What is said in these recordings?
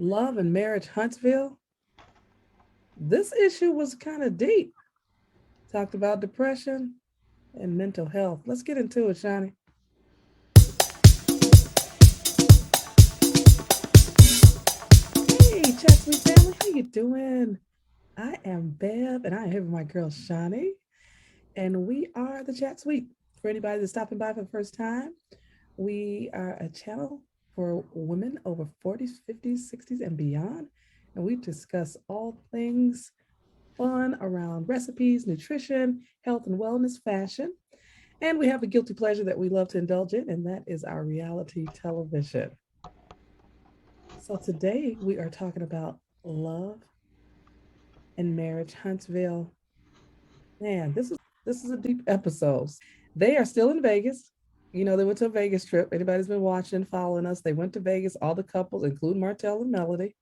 Love and marriage, Huntsville. This issue was kind of deep. Talked about depression and mental health. Let's get into it, Shani. Hey, Chat Sweet family, how you doing? I am Bev, and I am here with my girl Shani, and we are the Chat Suite. For anybody that's stopping by for the first time, we are a channel for women over 40s, 50s, 60s, and beyond, and we discuss all things fun around recipes, nutrition, health and wellness, fashion. And we have a guilty pleasure that we love to indulge in, and that is our reality television. So today we are talking about love and marriage, Huntsville. Man, this is a deep episode. They are still in Vegas. You know, they went to a Vegas trip. Anybody's been watching, following us. They went to Vegas, all the couples, including Martell and Melody.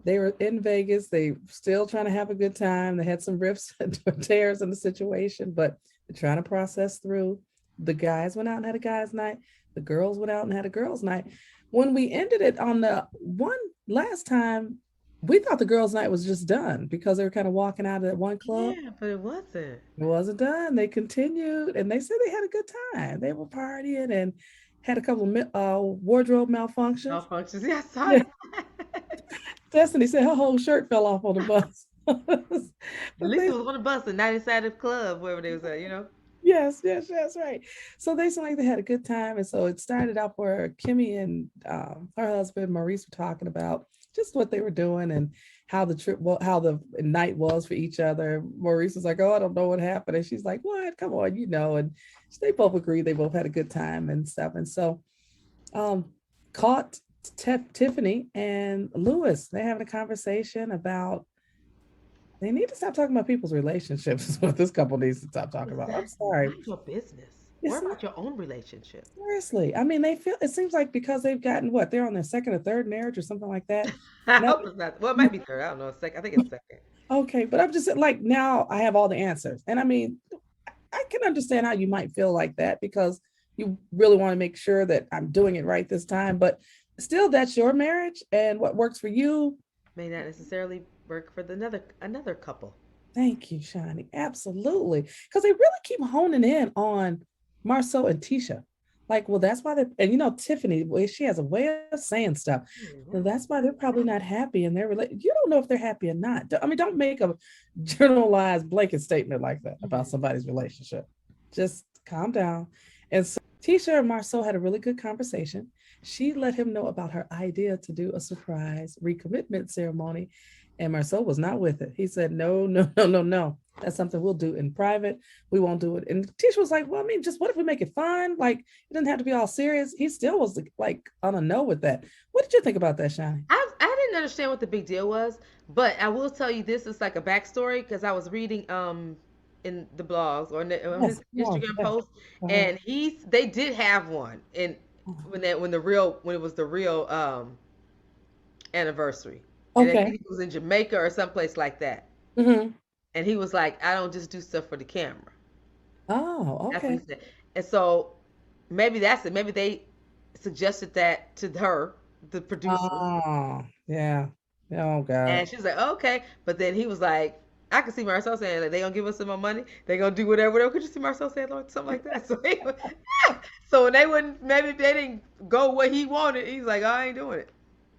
They were in Vegas. They still trying to have a good time. They had some rifts and tears in the situation, but they're trying to process through. The guys went out and had a guys' night. The girls went out and had a girls' night. When we ended it on the one last time, we thought the girls' night was just done because they were kind of walking out of that one club. Yeah, but it wasn't. It wasn't done. They continued and they said they had a good time. They were partying and had a couple of wardrobe malfunctions. Malfunctions. Yeah, I saw Yeah. that. Destiny said her whole shirt fell off on the bus. At But least they, it was on the bus and not inside the club, wherever they was at. yes, yes, yes, right. So they seemed like they had a good time. And so it started out where Kimmie and her husband, Maurice, were talking about just what they were doing and how the trip, well, how the night was for each other. Maurice was like, "Oh, I don't know what happened." And she's like, "What? Come on, you know." And they both agreed they both had a good time and stuff. And so um, caught Tiffany and Lewis. They're having a conversation about they need to stop talking about people's relationships. Is what this couple needs to stop talking about. I'm Exactly. sorry. Mind your business. Worry It's not about your own relationship. seriously. I mean, they feel it seems like because they've gotten what they're on their second or third marriage or something like that. I Now, hope it's not. Well, it might be third. I don't know. Second. I think it's second. okay, but I'm just like now I have all the answers, and I mean, I can understand how you might feel like that because you really want to make sure that I'm doing it right this time. But still, that's your marriage, and what works for you. May not necessarily work for the another couple. Thank you, Shani. Absolutely. Because they really keep honing in on Marsau and Tisha. Like, well, that's why and Tiffany, well, she has a way of saying stuff. Well, Yeah. that's why they're probably not happy in their relationship. You don't know if they're happy or not. I mean, don't make a generalized blanket statement like that about Mhm. somebody's relationship. Just calm down. And so Tisha and Marceau had a really good conversation. She let him know about her idea to do a surprise recommitment ceremony, and Marceau was not with it. He said, "No, no, no, no, no. That's something we'll do in private. We won't do it." And Tisha was like, "Well, I mean, just what if we make it fun? Like, it doesn't have to be all serious." He still was like on a no with that. What did you think about that, Shani? I didn't understand what the big deal was, but I will tell you this is like a backstory because I was reading in the blogs or on Yes, his no, Instagram yes. post, Uh-huh. and they did have one and when it was the real anniversary, and I Okay. think it was in Jamaica or someplace like that, Hmm. and he was like, I don't just do stuff for the camera. Oh, That's what okay. he said, and so maybe that's it. Maybe they suggested that to her, the producer. Oh, yeah. Oh God. And she's like, okay. But then he was like, I could see Marcel saying, like, they gonna give us some more money. They gonna do whatever. Whatever. Could you see Marcel saying like, something like that? So he was, yeah. So when they wouldn't, maybe if they didn't go what he wanted, he's like, oh, I ain't doing it.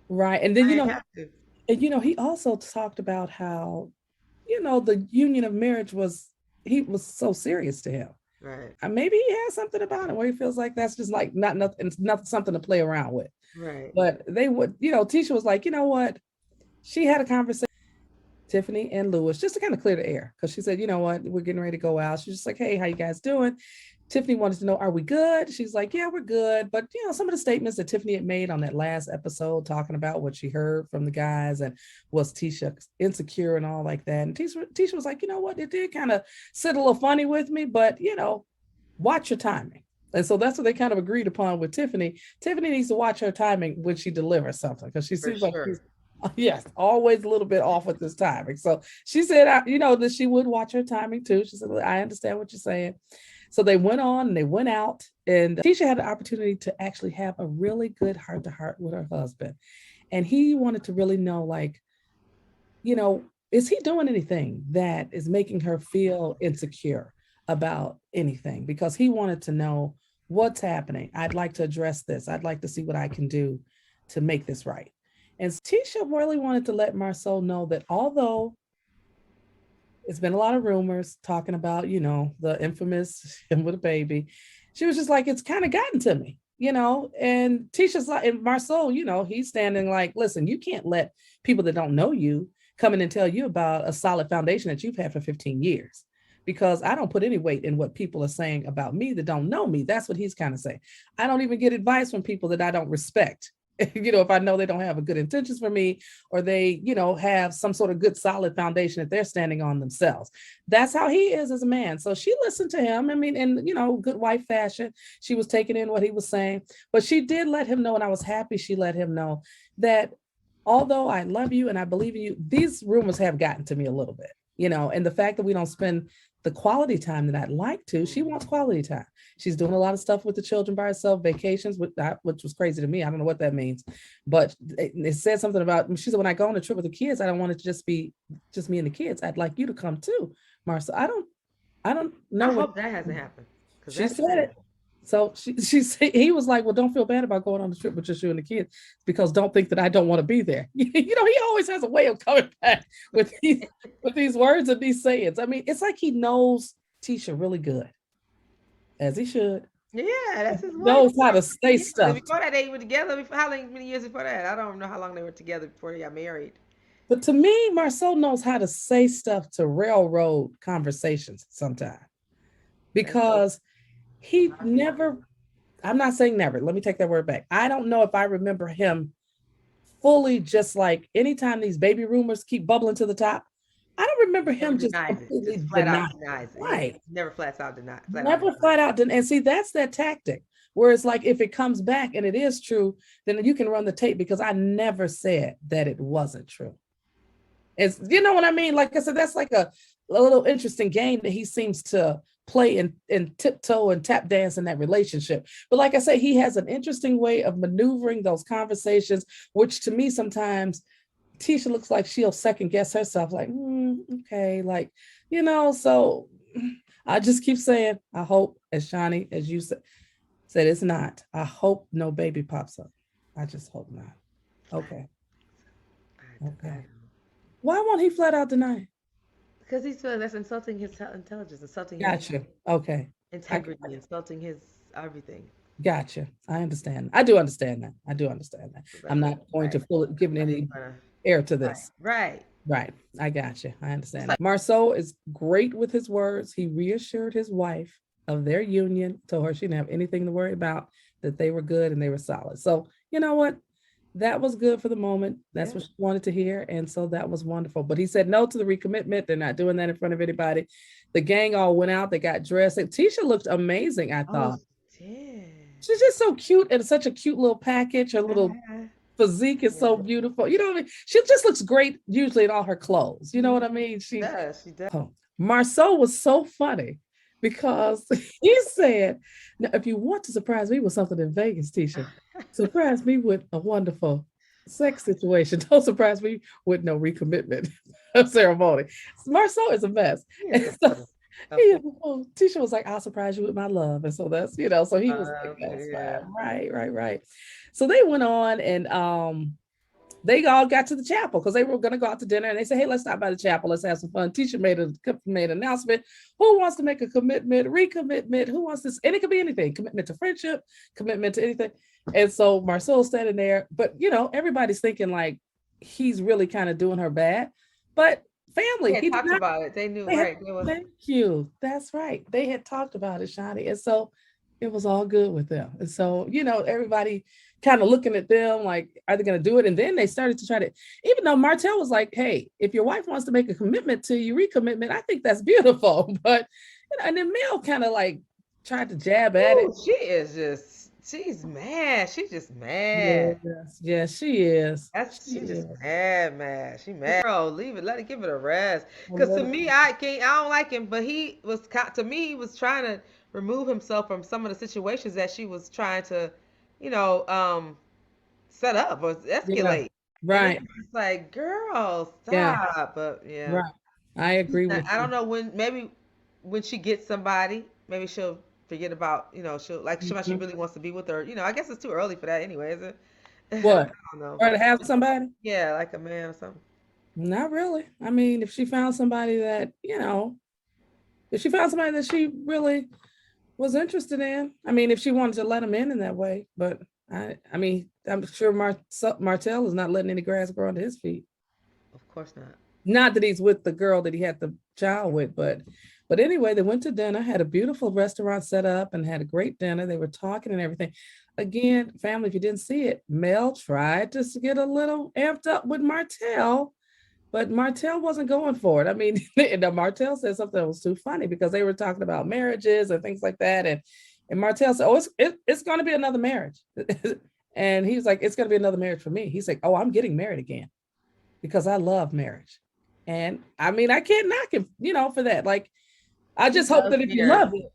Right. And then I ain't have to. he also talked about how the union of marriage was so serious to him. Right. Maybe he has something about it where he feels like that's just like not nothing, it's not something to play around with. Right. But they would, Tisha was like, you know what? She had a conversation with Tiffany and Lewis just to kind of clear the air because she said, you know what, we're getting ready to go out. She's just like, hey, how you guys doing? Tiffany wanted to know, are we good? She's like, yeah, we're good. But some of the statements that Tiffany had made on that last episode, talking about what she heard from the guys and was Tisha insecure and all like that. And Tisha was like, you know what, it did kind of sit a little funny with me, but watch your timing. And so that's what they kind of agreed upon with Tiffany. Tiffany needs to watch her timing when she delivers something because she For seems like she's sure. yes, always a little bit off with this timing. So she said, that she would watch her timing too. She said, I understand what you're saying. So they went on and they went out, and Tisha had the opportunity to actually have a really good heart to heart with her husband. And he wanted to really know, like, is he doing anything that is making her feel insecure about anything? Because he wanted to know what's happening. I'd like to address this. I'd like to see what I can do to make this right. And so Tisha really wanted to let Marceau know that although it's been a lot of rumors talking about, the infamous him with a baby, she was just like, it's kind of gotten to me, and Tisha's like, and Marceau, he's standing like, listen, you can't let people that don't know you come in and tell you about a solid foundation that you've had for 15 years. Because I don't put any weight in what people are saying about me that don't know me. That's what he's kind of saying. I don't even get advice from people that I don't respect. If I know they don't have a good intentions for me, or they, have some sort of good solid foundation that they're standing on themselves. That's how he is as a man. So she listened to him. I mean, in, good wife fashion, she was taking in what he was saying, but she did let him know, and I was happy she let him know that although I love you and I believe in you, these rumors have gotten to me a little bit, and the fact that we don't spend the quality time that I'd like to. She wants quality time. She's doing a lot of stuff with the children by herself, vacations, which was crazy to me. I don't know what that means, but it said something about, she said, when I go on a trip with the kids, I don't want it to just be just me and the kids. I'd like you to come too, Marcia. I don't know I what hope that hasn't happened because she that's said. sad. It. So she said, he was like, well, don't feel bad about going on the trip with just you and the kids, because don't think that I don't want to be there. He always has a way of coming back with these words and these sayings. I mean, it's like he knows Tisha really good, as he should. Yeah, that's his wife Knows how for to many stay years. And stuffed. before that, they were together. How many years before that? I don't know how long they were together before they got married. But to me, Marcel knows how to say stuff to railroad conversations sometimes, That's so. because he never, I'm not saying never, let me take that word back. I don't know if I remember him fully, just like anytime these baby rumors keep bubbling to the top, I don't remember Never him just denies it. completely Just flat out denying it. denies it. He Right. never flats out deny. Flat out Never denies flat out. And see, that's that tactic where it's like, if it comes back and it is true, then you can run the tape, because I never said that it wasn't true. It's, you know what I mean? Like I said, that's like a little interesting game that he seems to play and tiptoe and tap dance in that relationship. But like I say, he has an interesting way of maneuvering those conversations, which to me sometimes Tisha looks like she'll second guess herself, like, okay, like, so I just keep saying, I hope, as Shani, as you said, it's not. I hope no baby pops up. I just hope not. Okay. it. Okay. Why won't he flat out deny it? Because he's feeling that's insulting his intelligence, insulting his Gotcha. Okay. I integrity, insulting his everything. gotcha. I understand. I do understand that. I do understand that. So that's I'm what. not going to Right. full giving That's any gonna. air to Right. this. Right. Right. I got you. I It's understand like that. Marceau is great with his words. He reassured his wife of their union, told her she didn't have anything to worry about, that they were good and they were solid. So, you know what? That was good for the moment. That's yeah. what she wanted to hear. And so that was wonderful. But he said no to the recommitment. They're not doing that in front of anybody. The gang all went out. They got dressed. And Tisha looked amazing, I Oh, thought. did. She's just so cute, and such a cute little package. Her little Uh-huh. physique is so beautiful. You know what I mean? She just looks great usually in all her clothes. You know what I mean? She does. She does. Oh, Marceau was so funny because he said, now, if you want to surprise me with something in Vegas, Tisha, surprise me with a wonderful sex situation. Don't surprise me with no recommitment ceremony. Marceau is a mess. He is And so so funny. Tisha was like, I'll surprise you with my love. And so that's, so he was like, that's Yeah. fine. Right, right, right. So they went on, and they all got to the chapel because they were going to go out to dinner, and they said, hey, let's stop by the chapel. Let's have some fun. Teacher made an announcement. Who wants to make a commitment, recommitment? Who wants this? And it could be anything, commitment to friendship, commitment to anything. And so Marcel's standing there, but everybody's thinking like he's really kind of doing her bad, but They family, had he did talked not. about it. They knew, They had, right? They was. thank you. That's right. They had talked about it, Shani. And so it was all good with them. And so, everybody kind of looking at them like, are they going to do it? And then they started to try to, even though Martell was like, hey, if your wife wants to make a commitment to you, recommitment, I think that's beautiful. But, and then Mel kind of like tried to jab at it. Ooh, she is just. She's mad. She's just mad. Yes, yes, she is. That's She she just is. mad, mad. She mad. Girl, leave it. Let it give it a rest. Cause to me, I can't. I don't like him. But he was to me. He was trying to remove himself from some of the situations that she was trying to, you know, set up or Yeah, escalate. And it's Right. just like, girl, Yeah. stop. But yeah, Right. I agree with I you. don't know when. Maybe when she gets somebody, maybe she'll forget about, she'll like somebody she Mhm. really wants to be with, her. I guess it's too early for that anyway, is it? I What? don't know. Or to have somebody? Yeah, like a man or something. Not really. I mean, if she found somebody that, if she found somebody that she really was interested in, I mean, if she wanted to let him in that way, but I mean, I'm sure Martell is not letting any grass grow under his feet. Of course not. Not that he's with the girl that he had the child with, but anyway, they went to dinner, had a beautiful restaurant set up and had a great dinner. They were talking and everything. Again, family, if you didn't see it, Mel tried to get a little amped up with Martell, but Martell wasn't going for it. I mean, Martell said something that was too funny because they were talking about marriages and things like that. And Martell said, "Oh, it's going to be another marriage." And he's like, "It's going to be another marriage for me." He's like, "Oh, I'm getting married again because I love marriage." And I mean, I can't knock him, for that. Like, I He just hope loves that if you marriage. love it,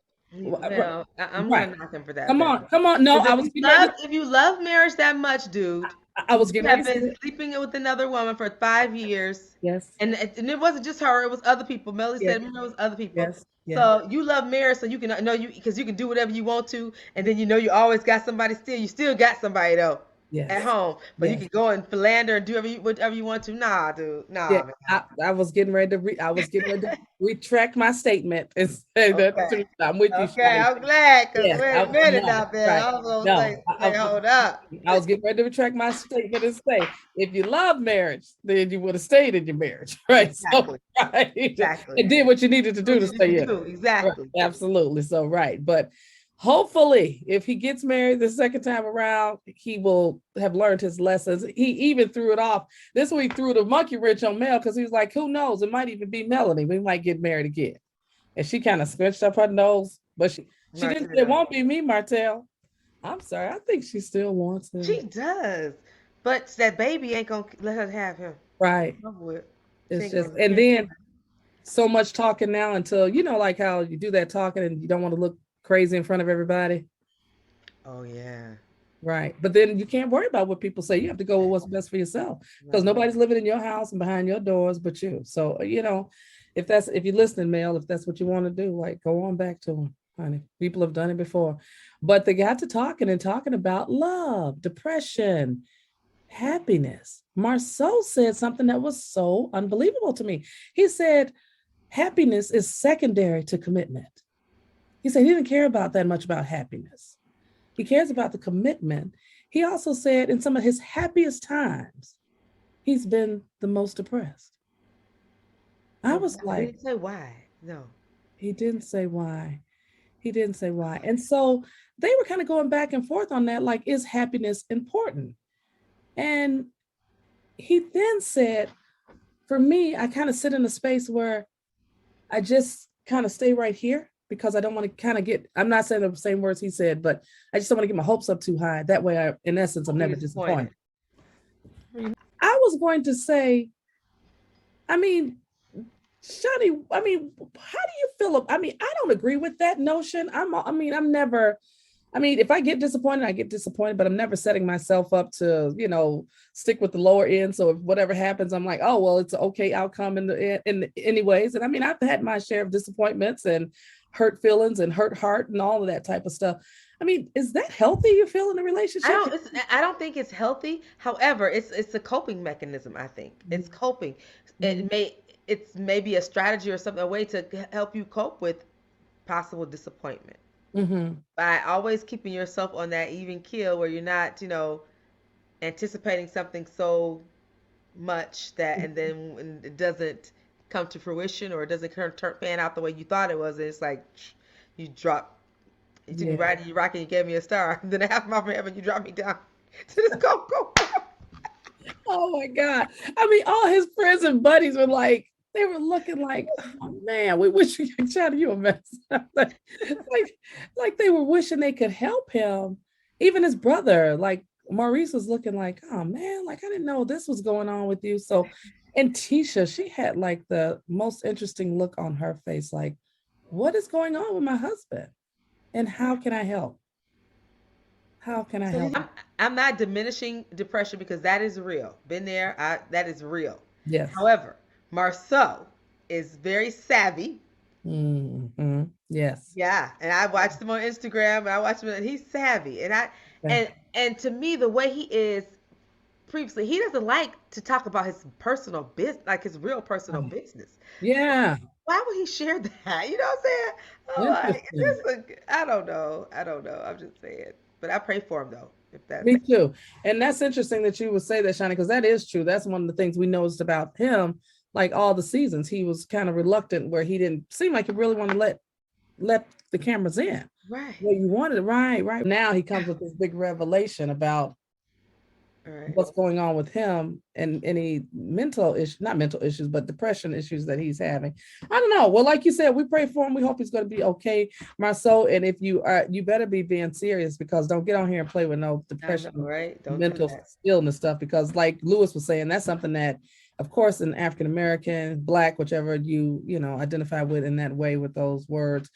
Well, I'm right? gonna knock him for that Come then. on, come on. No, Because I was getting ready. if you love marriage that much, dude, I you was getting ready have to say been it. sleeping with another woman for 5 years, Yes, and it wasn't just her; it was other people. Melly yes, said, remember, it was other people. yes, yes, So you love marriage, so you can know you because you can do whatever you want to, and then you always got somebody still. You still got somebody though at yes, home, but you yes. can go and philander and do whatever you want to. Nah, dude, Yeah, nah, man. I was getting ready to I was getting ready to retract my statement and say that Okay. I'm with you, Okay, Shani. I'm glad, because Yes, wait a minute no, now, man. right. I was gonna No, say, wait, hold up. I was getting ready to retract my statement and say, if you love marriage, then you would have stayed in your marriage, right? So, Exactly. right, Exactly. and did what you needed to do What to you need stay to in it. do. Right, Exactly. absolutely. So, right, but hopefully, if he gets married the second time around, he will have learned his lessons. He even threw it off. This week threw the monkey wrench on Mel because he was like, who knows? It might even be Melanie. We might get married again. And she kind of scrunched up her nose, but she didn't say, it Martina. won't be me, Martell. I'm sorry. I think she still wants him. She does. But that baby ain't gonna let her have him. Right. Over with. She It's ain't just, gonna and she ain't then so much talking now until, like how you do that talking and you don't want to look crazy in front of everybody. Oh yeah. Right. But then you can't worry about what people say. You have to go with what's best for yourself because Right. nobody's living in your house and behind your doors but you. So, if you're listening, Mel, if that's what you want to do, like go on back to them, honey. People have done it before. But they got to talking about love, depression, happiness. Marceau said something that was so unbelievable to me. He said, happiness is secondary to commitment. He said he didn't care about that much about happiness. He cares about the commitment. He also said in some of his happiest times, he's been the most depressed. I Oh, was but he like, didn't say why. No. he didn't say why. He didn't say why. And so they were kind of going back and forth on that, like, is happiness important? And he then said, for me, I kind of sit in a space where I just kind of stay right here because I don't want to kind of I'm not saying the same words he said, but I just don't want to get my hopes up too high. That way, in essence, I'm Be never disappointed. disappointed. I was going to say, I mean, Shani, I mean, how do you feel? I mean, I don't agree with that notion. I'm never, if I get disappointed, I get disappointed, but I'm never setting myself up to, stick with the lower end. So if whatever happens, I'm like, oh, well, it's an okay outcome in anyways. And I mean, I've had my share of disappointments and hurt feelings and hurt heart and all of that type of stuff. I mean, is that healthy, you feel, in a relationship? I don't think it's healthy. However, it's a coping mechanism, I think. It's coping. Mm-hmm. It's maybe a strategy or something, a way to help you cope with possible disappointment Mm-hmm. by always keeping yourself on that even keel where you're not, anticipating something so much that, and then when it doesn't come to fruition or it doesn't pan out the way you thought it was, it's like you drop. You took me Yeah. right, you rocking, you gave me a star. Then half my heaven, you dropped me down to this go. Oh my God. I mean, all his friends and buddies were like, they were looking like, oh man, we wish we could chat you a mess. like they were wishing they could help him. Even his brother, like Maurice was looking like, oh man, like I didn't know this was going on with you. So, and Tisha, she had like the most interesting look on her face, like, what is going on with my husband? And how can I help? How can I So help? I'm not diminishing depression because that is real. Been there. That is real. Yes. However, Marceau is very savvy. Yes. Yeah, and I watched him on Instagram, and I watched him, and he's savvy. Okay. And to me, the way he is previously, he doesn't like to talk about his personal business, like his real personal Right. business. Yeah. Why would he share that? You know what I'm saying? I'm like, Interesting. I don't know. I don't know. I'm just saying. But I pray for him though, if that Me makes. too. And that's interesting that you would say that, Shani, because that is true. That's one of the things we noticed about him. Like all the seasons, he was kind of reluctant, where he didn't seem like he really wanted to let the cameras in. Right. Well, you wanted, right, right. Now he comes with this big revelation about All right. what's going on with him and any mental issue, not mental issues, but depression issues that he's having. I don't know. Well, like you said, we pray for him. We hope he's going to be okay, Marceau. And if you are, you better be being serious, because don't get on here and play with no I know, depression, right? Don't do mental that. illness stuff, because like Lewis was saying, that's something that, of course, in African American, Black, whichever you know, identify with in that way with those words,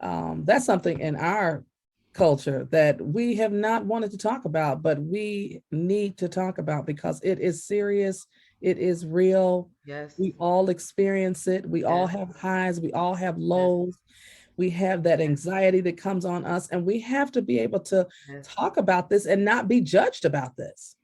that's something in our culture that we have not wanted to talk about, but we need to talk about because it is serious, it is real. Yes. We all experience it. We all Yes. have highs, we all have Yes. lows. We have that Yes. anxiety that comes on us, and we have to be able to Yes. talk about this and not be judged about this,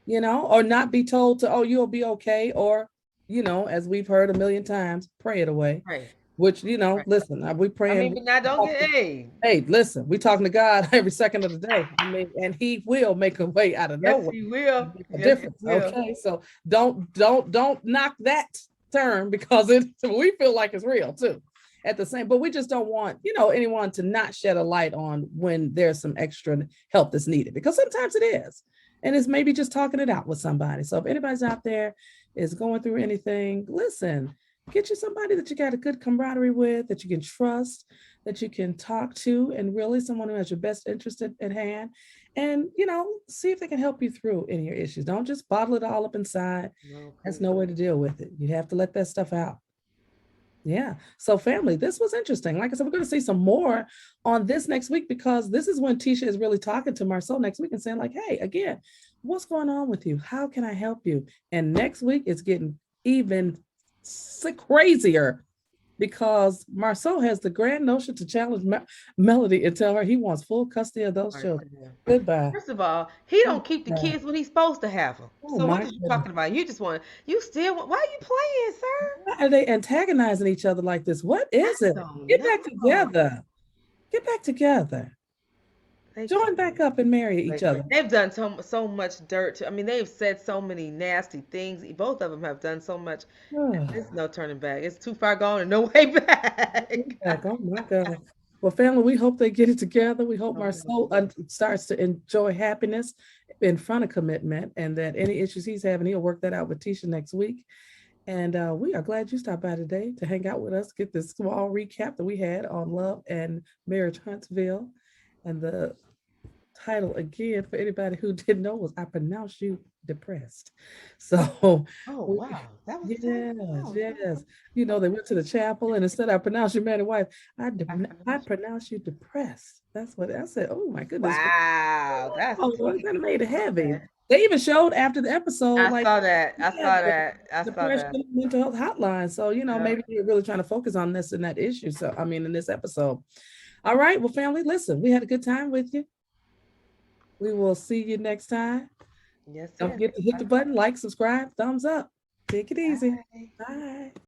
you know, or not be told to, oh, you'll be okay, or, you know, as we've heard a million times, pray it away. Right. Which, you know, Right. listen, we I mean, praying. but now don't get. Hey. Hey, listen, we talking to God every second of the day. I mean, and He will make a way out of Yes, nowhere he will. and make a Yes, he difference. will. Okay, so don't knock that term, because it we feel like it's real too. At the same, but we just don't want, you know, anyone to not shed a light on when there's some extra help that's needed, because sometimes it is, and it's maybe just talking it out with somebody. So if anybody's out there is going through anything, listen, get you somebody that you got a good camaraderie with, that you can trust, that you can talk to, and really someone who has your best interest at hand. And, you know, see if they can help you through any of your issues. Don't just bottle it all up inside. No, That's because no way to deal with it. You have to let that stuff out. Yeah. So, family, this was interesting. Like I said, we're going to see some more on this next week, because this is when Tisha is really talking to Marcel next week and saying, like, hey, again, what's going on with you? How can I help you? And next week it's getting even crazier, because Marceau has the grand notion to challenge Melody and tell her he wants full custody of those children. Goodbye. first of all, he Oh, don't keep the my kids when he's supposed to have them. oh So what my are you goodness. talking about? You just want. You still want. Why are you playing, sir? Why are they antagonizing each other like this? What I is it? don't Get back know. together. Get back together. They Join can't. back up and marry each other. They've done so much dirt. I mean, they've said so many nasty things. Both of them have done so much. There's no turning back. It's too far gone and no way back. Back. Oh my God. Well, family, we hope they get it together. We hope Oh, Marcel starts to enjoy happiness in front of commitment, and that any issues he's having, he'll work that out with Tisha next week. And we are glad you stopped by today to hang out with us, get this small recap that we had on Love and Marriage Huntsville. And the title, again, for anybody who didn't know, was I Pronounce You Depressed. So, oh we, wow, that was the title. yes, Oh yes. You know, they went to the chapel, and instead of I pronounce you man and wife, I wow. pronounce you depressed. That's what I said. Oh my goodness. Wow, that's Oh, well, it deep. kind of made it heavy. Okay. They even showed after the episode, I like, saw that. I yeah, saw the that. I saw depression that. and mental health hotline. So, you know, Yeah. maybe you're really trying to focus on this and that issue. So, I mean, in this episode. All right. Well, family, listen, we had a good time with you. We will see you next time. Yes, Don't yes. forget to hit the button, like, subscribe, thumbs up. Take it easy. Bye. Bye.